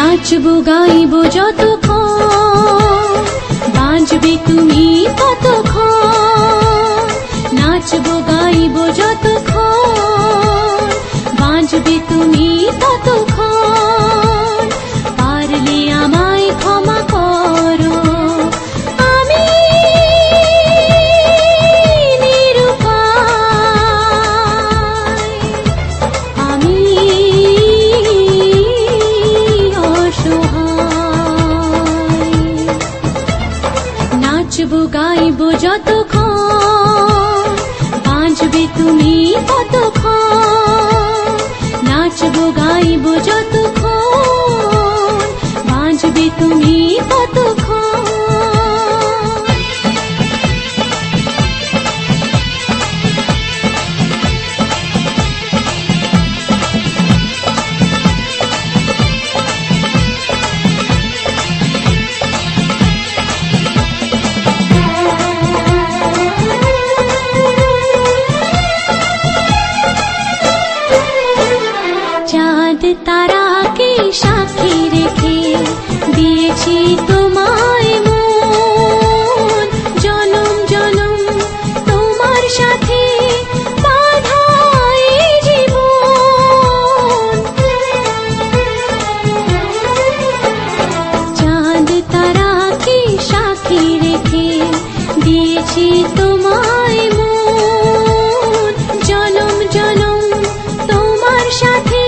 নাচবো গাইবো যতক্ষণ বাঁচবে তুমি ততক্ষণ। নাচবো গাইবো যতক্ষণ বাঁচবে তুমি ততক্ষণ। পারলে আমায় ক্ষমা করো, আমি নিরুপায়, আমি অসহায়। নাচবো গাইবো যতক্ষণ বাঁচবে তুমি ততক্ষণ। নাচবো গাইবো যতক্ষণ বাঁচবে তুমি ততক্ষণ। চাঁদ তারাকে সাক্ষী রেখে দিয়েছি তোমায় মন। জনম জনম তোমার সাথে বাঁধা এই জীবন। চাঁদ তারাকে সাক্ষী রেখে দিয়েছি তোমায় মন। জনম জনম তোমার সাথে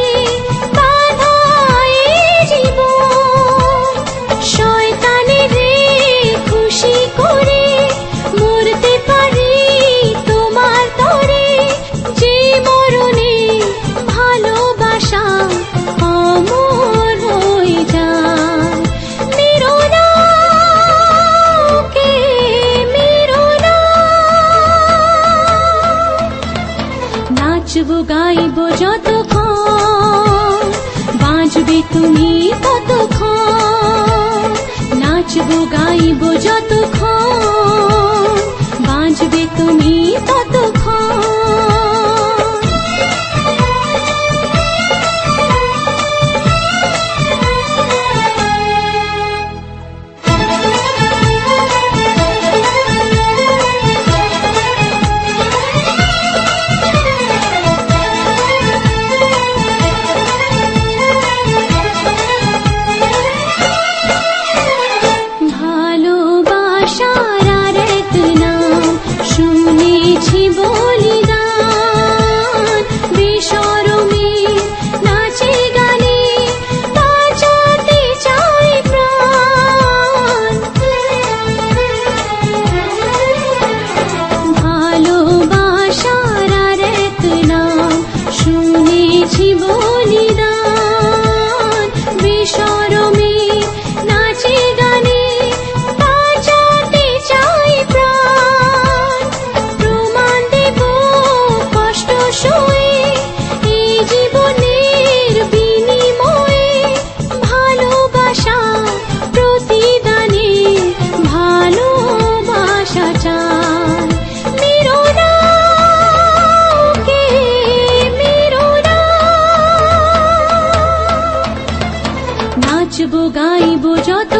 নাচবো গাইবো যতক্ষণ বাঁচবে তুমি ততক্ষণ। নাচবো গাইবো যতক্ষণ বাঁচবে তুমি ততক্ষণ। শুনেছি বলিদান বেশরমে নাচে গানে বাঁচাতে চাই প্রাণ। ভালোবাসার আর এক নাম শুনেছি বলিদান বেশরমে নাচে গানে বাঁচাতে চাই প্রাণ। প্রমাণ দেব কষ্ট সয়ে এই জীবনের বিনিময়ে। ভালোবাসা প্রতিদানে ভালোবাসা চাই। মেরো না কে মেরো না। নাচবো গাইবো যত